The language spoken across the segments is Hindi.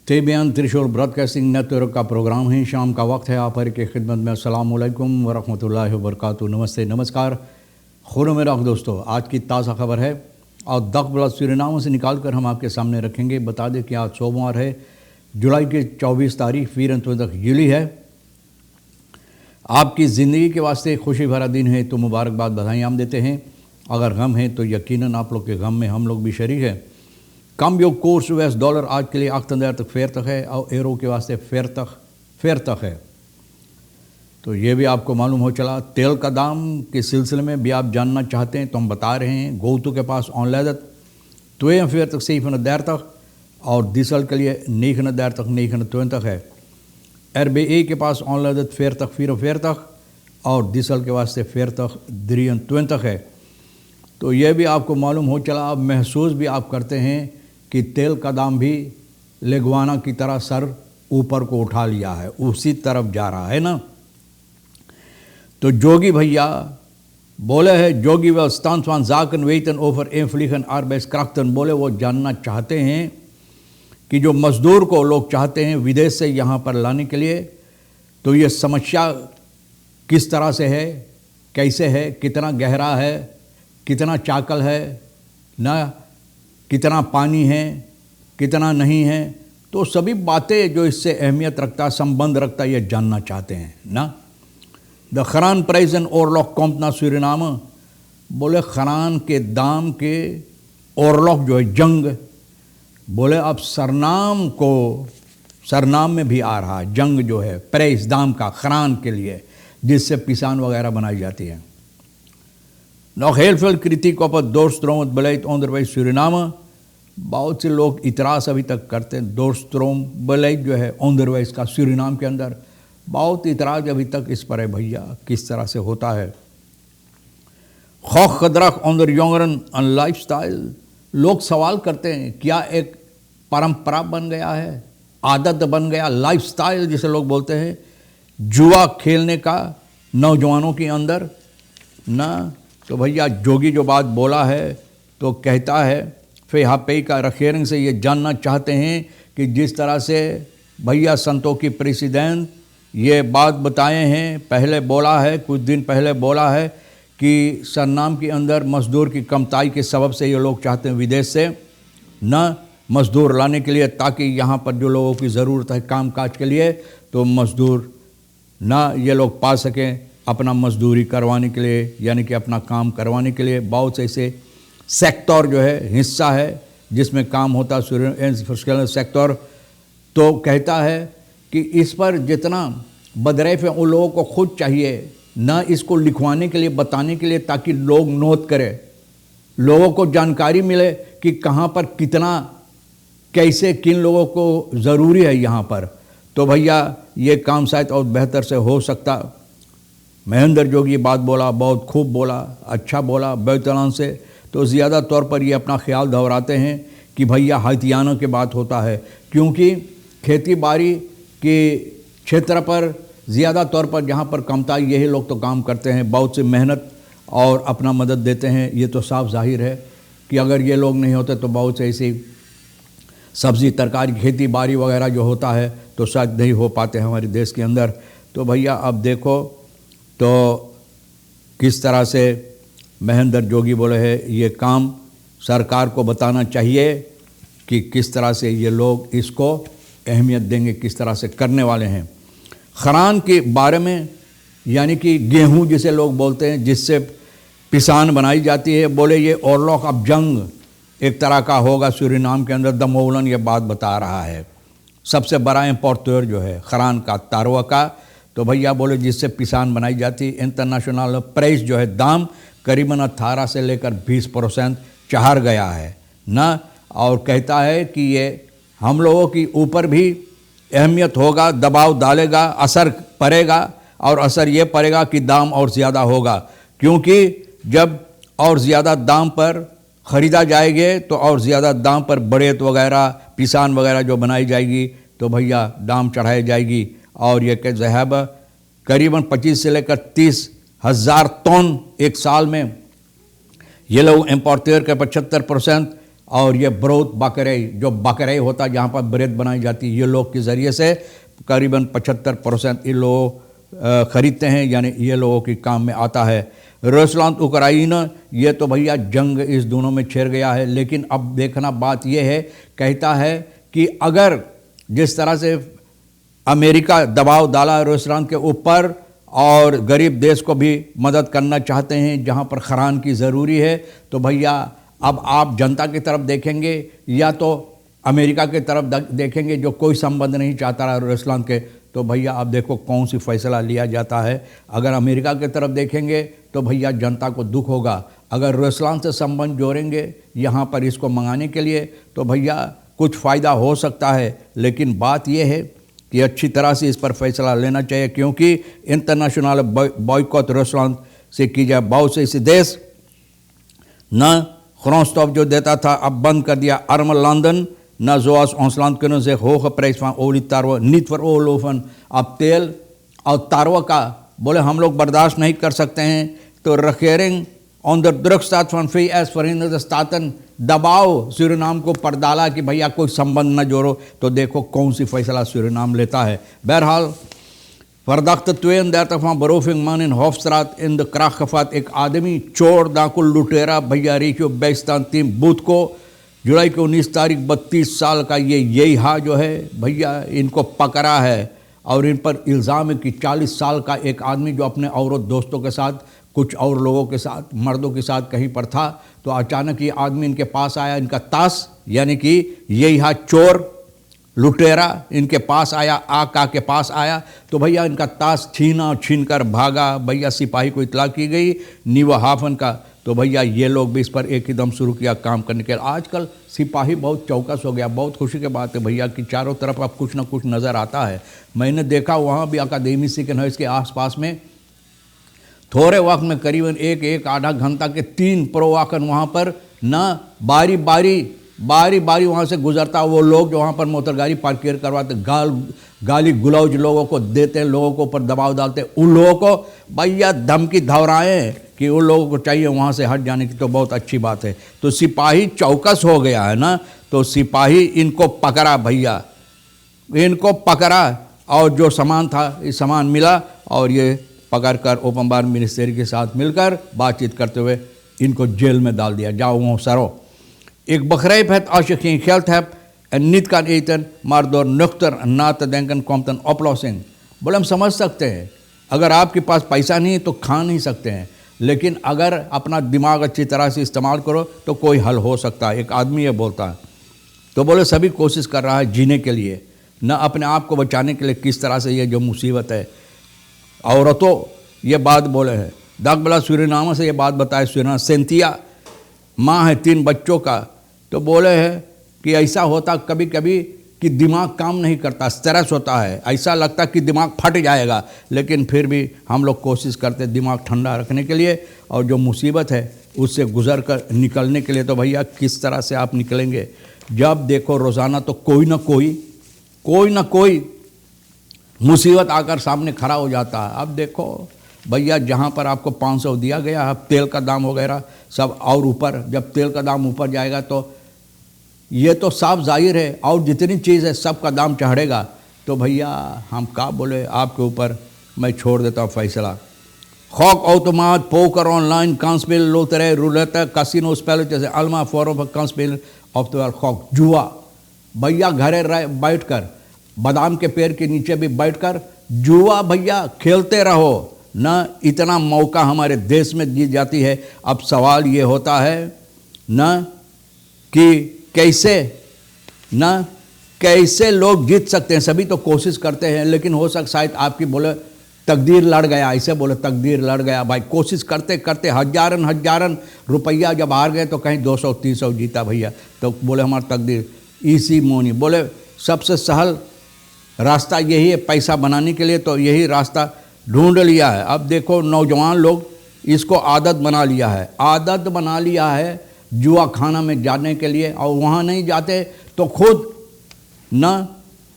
तेबियान त्रिशूल ब्रॉडकास्टिंग नेटवर्क का प्रोग्राम है। शाम का वक्त है। आप हर की खिदमत में अस्सलाम वालेकुम वरहमतुल्लाहि वबरकातुहू। नमस्ते, नमस्कार, खुदा में रख दोस्तों। आज की ताज़ा खबर है और दखबला सूरीनाम से निकाल कर हम आपके सामने रखेंगे। बता दें कि आज सोमवार है, जुलाई की 24 तारीख 24 जुलाई है। आपकी ज़िंदगी के वास्ते खुशी भरा दिन है तो मुबारकबाद, बधाई हम देते हैं। अगर गम है तो यकीनन आप लोग के गम में हम लोग भी शरीक हैं। कम योग कोर्स US डॉलर आज के लिए 8 तक फेयर तक है और एरो के वास्ते फेयर तक है। तो ये भी आपको मालूम हो चला। तेल का दाम के सिलसिले में भी आप जानना चाहते हैं तो हम बता रहे हैं। गोतु के पास ऑनलाइन तो फेयर तक सही देर तक और डीजल के लिए 9 देर तक 9 तक है। RBA के पास ऑनलाइन फेयर तक और डीजल के वास्ते फेयर तक 3 तक है। तो ये भी आपको मालूम हो चला। अब महसूस भी आप करते हैं कि तेल का दाम भी लेगवाना की तरह सर ऊपर को उठा लिया है, उसी तरफ जा रहा है ना। तो जोगी भैया बोले है, जोगी व स्तान जाकन वेतन ओवर एफ्लिखन आर्बेस क्राफ्टन बोले वो जानना चाहते हैं कि जो मज़दूर को लोग चाहते हैं विदेश से यहाँ पर लाने के लिए, तो ये समस्या किस तरह से है, कैसे है, कितना गहरा है, कितना चाकल है ना, कितना पानी है, कितना नहीं है। तो सभी बातें जो इससे अहमियत रखता, संबंध रखता, ये जानना चाहते हैं ना। द खरान प्राइस एंड ओरलॉक कॉम्पना सूरीनाम बोले खरान के दाम के ओरलॉक जो है जंग, बोले अब सरनाम में भी आ रहा है जंग जो है प्राइस दाम का खरान के लिए, जिससे पिसान वगैरह बनाई जाती है। Nog heel veel kritiek op het doorstromend beleid onderwijs Suriname। बहुत से लोग इतराज़ अभी तक करते हैं। दोरस्ट्रोम बeleid जो है onderwijs का सूरीनाम के अंदर बहुत इतराज़ अभी तक इस पर है भैया, किस तरह से होता है। खौफ खदराख onder jongeren en लाइफस्टाइल, लोग सवाल करते हैं क्या एक परंपरा बन गया है, आदत बन गया, लाइफस्टाइल जिसे लोग बोलते हैं, जुआ खेलने का नौजवानों के अंदर ना। तो भैया जोगी जो बात बोला है तो कहता है फेहापे का रखेरंग से ये जानना चाहते हैं कि जिस तरह से भैया संतों की प्रेसिडेंट ये बात बताए हैं, पहले बोला है, कुछ दिन पहले बोला है कि सरनाम के अंदर मज़दूर की कमताई के सबब से ये लोग चाहते हैं विदेश से न मज़दूर लाने के लिए, ताकि यहाँ पर जो लोगों की ज़रूरत है काम काज के लिए तो मज़दूर ना ये लोग पा सकें अपना मजदूरी करवाने के लिए, यानी कि अपना काम करवाने के लिए। बहुत से ऐसे सेक्टर जो है हिस्सा है जिसमें काम होता है सेक्टर। तो कहता है कि इस पर जितना बदरैफ है उन लोगों को खुद चाहिए ना इसको लिखवाने के लिए, बताने के लिए, ताकि लोग नोट करें, लोगों को जानकारी मिले कि कहाँ पर कितना कैसे किन लोगों को ज़रूरी है यहाँ पर। तो भैया ये काम शायद और बेहतर से हो सकता। महेंद्र जोगी बात बोला, बहुत खूब बोला, अच्छा बोला बेतलान से। तो ज़्यादा तौर पर ये अपना ख्याल दोहराते हैं कि भैया हथियानों की बात होता है, क्योंकि खेती बाड़ी के क्षेत्र पर ज़्यादा तौर पर जहाँ पर कमताई यही लोग तो काम करते हैं, बहुत से मेहनत और अपना मदद देते हैं। ये तो साफ जाहिर है कि अगर ये लोग नहीं होते तो बहुत से ऐसी सब्ज़ी तरकारी खेती बाड़ी वगैरह जो होता है तो शायद नहीं हो पाते हमारे देश के अंदर। तो भैया अब देखो तो किस तरह से महेंद्र जोगी बोले हैं ये काम सरकार को बताना चाहिए कि किस तरह से ये लोग इसको अहमियत देंगे, किस तरह से करने वाले हैं। खरान के बारे में, यानी कि गेहूं जिसे लोग बोलते हैं, जिससे पिसान बनाई जाती है, बोले ये ओरलॉक अब जंग एक तरह का होगा सूरीनाम के अंदर। दमोलन ये बात बता रहा है। सबसे बड़ा इम्पोर्टर जो है खरान का, तारवा का, तो भैया बोले जिससे पिसान बनाई जाती। इंटरनेशनल प्राइस जो है दाम करीबन 18 से लेकर 20% चढ़ गया है ना। और कहता है कि ये हम लोगों की ऊपर भी अहमियत होगा, दबाव डालेगा, असर पड़ेगा। और असर ये पड़ेगा कि दाम और ज़्यादा होगा, क्योंकि जब और ज़्यादा दाम पर ख़रीदा जाएंगे तो और ज़्यादा दाम पर बड़ेत वगैरह पिसान वगैरह जो बनाई जाएगी तो भैया दाम चढ़ाई जाएगी। और ये के जहब करीबन 25 से लेकर 30 हज़ार टन एक साल में ये लोग इम्पोर्टर के 75% और ये ब्रोथ बकरे, जो बकरे होता है जहाँ पर ब्रेड बनाई जाती है, ये लोग के ज़रिए से करीबन 75% ये लोग ख़रीदते हैं, यानी ये लोगों के काम में आता है। रूसलैंड उक्राइन, ये तो भैया जंग इस दोनों में छिड़ गया है। लेकिन अब देखना बात ये है, कहता है कि अगर जिस तरह से अमेरिका दबाव डाला रूसलैंड के ऊपर और गरीब देश को भी मदद करना चाहते हैं जहां पर खरान की ज़रूरी है, तो भैया अब आप जनता की तरफ देखेंगे या तो अमेरिका की तरफ देखेंगे जो कोई संबंध नहीं चाहता रहा रूसलैंड के, तो भैया अब देखो कौन सी फैसला लिया जाता है। अगर अमेरिका की तरफ देखेंगे तो भैया जनता को दुख होगा, अगर रूसलैंड से संबंध जोड़ेंगे यहाँ पर इसको मंगाने के लिए तो भैया कुछ फ़ायदा हो सकता है। लेकिन बात यह है कि अच्छी तरह से इस पर फैसला लेना चाहिए, क्योंकि इंटरनेशनल बॉयकॉट रूसलैंड से की जाए। बहुत से इस देश न ख्रोस्टॉफ जो देता था अब बंद कर दिया, अर्मल लंदन न zoals ons land kunnen zich hoge prijs van olie tarwe niet veroorloven। अब तेल और तारवा का बोले हम लोग बर्दाश्त नहीं कर सकते हैं, तो regering onder druk staat van VS Verenigde Staten दबाव सूरीनाम को पर डाला कि भैया कोई संबंध न जोड़ो, तो देखो कौन सी फैसला सूरीनाम लेता है। बहरहाल verdachte 32 van beroving man in Hofstraat in de kracht gevat, एक आदमी चोर डाकू लुटेरा भैया रेशियो बेस्तान टीम बूथ को जुलाई की 19 तारीख 32 साल का यही हा जो है भैया इनको पकड़ा है और इन पर इल्ज़ाम है कि 40 साल का एक आदमी जो अपने औरत दोस्तों के साथ कुछ और लोगों के साथ मर्दों के साथ कहीं पर था, तो अचानक ये आदमी इनके पास आया, इनका ताश यानी कि यही हा चोर लुटेरा इनके पास आया, आका के पास आया, तो भैया इनका ताश छीन कर भागा। भैया सिपाही को इतला की गई नीवाहाफन का, तो भैया ये लोग भी इस पर एक ही दम शुरू किया काम करने के लिए। आजकल सिपाही बहुत चौकस हो गया, बहुत खुशी की बात है भैया कि चारों तरफ अब कुछ ना कुछ नज़र आता है। मैंने देखा वहाँ भी अकादमी सेकंड है इसके आसपास में थोड़े वक्त में करीबन एक आधा घंटा के 3 प्रोवाकन वहाँ पर न बारी बारी वहाँ से गुजरता, वो लोग जो वहाँ पर मोटर गाड़ी पार्क करवाते गाली गुलौज लोगों को देते हैं, लोगों को ऊपर दबाव डालते हैं, उन लोगों को भैया धमकी धौराएं कि उन लोगों को चाहिए वहाँ से हट जाने की, तो बहुत अच्छी बात है। तो सिपाही चौकस हो गया है ना, तो सिपाही इनको पकड़ा भैया, इनको पकड़ा और जो सामान था इस सामान मिला और ये पकड़ कर ओपनबार मिनिस्ट्री के साथ मिलकर बातचीत करते हुए इनको जेल में डाल दिया। जाओ वो सरो Ik begrijp het als je geen geld hebt en niet kan eten, maar door nuchter na te denken komt een oplossing। बोले हम समझ सकते हैं अगर आपके पास पैसा नहीं है तो खा नहीं सकते हैं, लेकिन अगर अपना दिमाग अच्छी तरह से इस्तेमाल करो तो कोई हल हो सकता है। एक आदमी ये बोलता है, तो बोले सभी कोशिश कर रहा है जीने के लिए, न अपने आप को बचाने के लिए। किस तरह से ये जो मुसीबत है, औरतों ये बात बोले हैं, दागबला सूरीनामा से ये बात बताए। सूरीनामा सेंथिया माँ है 3 बच्चों का, तो बोले हैं कि ऐसा होता कभी कभी कि दिमाग काम नहीं करता, स्ट्रेस होता है, ऐसा लगता कि दिमाग फट जाएगा, लेकिन फिर भी हम लोग कोशिश करते दिमाग ठंडा रखने के लिए और जो मुसीबत है उससे गुजर कर निकलने के लिए। तो भैया किस तरह से आप निकलेंगे, जब देखो रोज़ाना तो कोई ना कोई मुसीबत आकर सामने खड़ा हो जाता है। अब देखो भैया जहाँ पर आपको 500 दिया गया, अब तेल का दाम वगैरह सब और ऊपर, जब तेल का दाम ऊपर जाएगा तो ये तो साफ जाहिर है और जितनी चीज़ है सब का दाम चढ़ेगा। तो भैया हम क्या बोले, आपके ऊपर मैं छोड़ देता हूँ फैसला। Gok automaat, poker online, kansspelen, loterij, roulette, casino spelletjes en allemaal vormen van kansspelen, oftewel gok, जुआ। भैया घरे बैठकर बादाम के पेड़ के नीचे भी बैठकर जुआ भैया खेलते रहो न, इतना मौका हमारे देश में दी जाती है। अब सवाल ये होता है न कि कैसे लोग जीत सकते हैं। सभी तो कोशिश करते हैं, लेकिन हो सकता शायद आपकी बोले तकदीर लड़ गया, ऐसे बोले तकदीर लड़ गया। भाई कोशिश करते करते हजारन रुपया जब हार गए तो कहीं 200-300 जीता भैया, तो बोले हमारा तकदीर इसी मोनी। बोले सबसे सहल रास्ता यही है पैसा बनाने के लिए, तो यही रास्ता ढूंढ लिया है। अब देखो नौजवान लोग इसको आदत बना लिया है जुआ खाना में जाने के लिए, और वहाँ नहीं जाते तो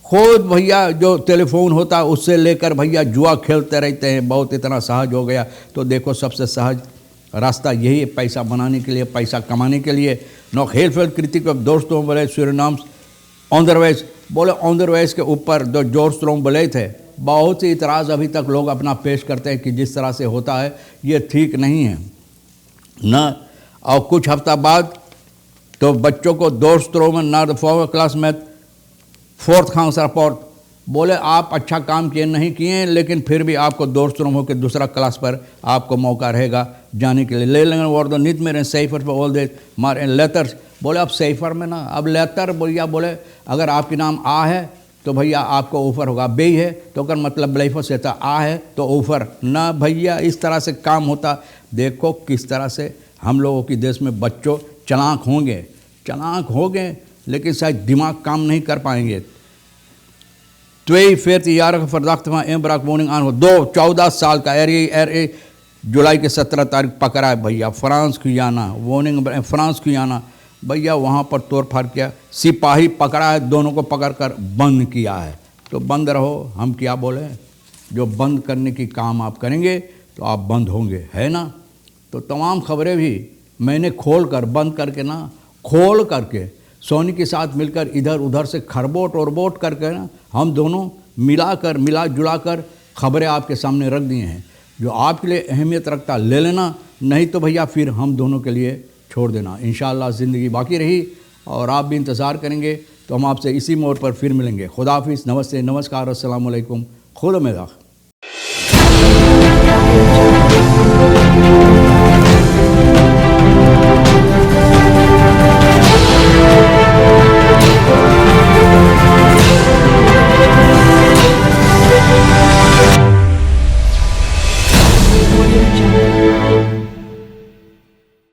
खुद भैया जो टेलीफोन होता है उससे लेकर भैया जुआ खेलते रहते हैं। बहुत इतना सहज हो गया। तो देखो सबसे सहज रास्ता यही है, पैसा बनाने के लिए, पैसा कमाने के लिए। नो हेलफेल कृतिक दोस्तों बोले सूरीनाम ऑनदरवेज बोले ऑनदरवेज के ऊपर जो जॉर्ज स्ट्रोम बोले थे, बहुत सी इतराज़ अभी तक लोग अपना पेश करते हैं कि जिस तरह से होता है ये ठीक नहीं है न। और कुछ हफ्ता बाद तो बच्चों को जॉर्ज स्ट्रोम ना फॉर क्लास में फोर्थ काउंस रिपोर्ट बोले आप अच्छा काम किए नहीं किए, लेकिन फिर भी आपको जॉर्ज स्ट्रोम होकर दूसरा क्लास पर आपको मौका रहेगा जाने के लिए। ले लेंगे और दो नित मेरे सेफर पर ऑल दे मार लेटर्स बोले अब सेफर में ना, अब लेटर भैया बोले अगर आपके नाम आ है तो भैया आपको ऑफर होगा, बे है तो अगर मतलब ब्लेफर से था आ है तो ऑफर ना भैया, इस तरह से काम होता। देखो किस तरह से हम लोगों के देश में बच्चों चालाक होंगे लेकिन शायद दिमाग काम नहीं कर पाएंगे। 42-jarige verdachte van inbraakwoning aan 14 साल का एर जुलाई के 17 तारीख पकड़ा है भैया, France Guyana warning France Guyana भैया, वहाँ पर तोड़फाड़ किया, सिपाही पकड़ा है, दोनों को पकड़कर बंद किया है। तो बंद रहो, हम क्या बोले, जो बंद करने की काम आप करेंगे तो आप बंद होंगे, है ना। तो तमाम खबरें भी मैंने बंद करके ना खोल करके सोनी के साथ मिलकर इधर उधर से खरबोट और बोट करके ना हम दोनों मिला जुला कर खबरें आपके सामने रख दिए हैं। जो आपके लिए अहमियत रखता ले लेना, नहीं तो भैया फिर हम दोनों के लिए छोड़ देना। इंशाअल्लाह ज़िंदगी बाकी रही और आप भी इंतज़ार करेंगे तो हम आपसे इसी मोड़ पर फिर मिलेंगे। खुदा हाफिज़, नमस्ते, नमस्कार, अस्सलाम वालेकुम, खुदा मेरा। Audio Jungle.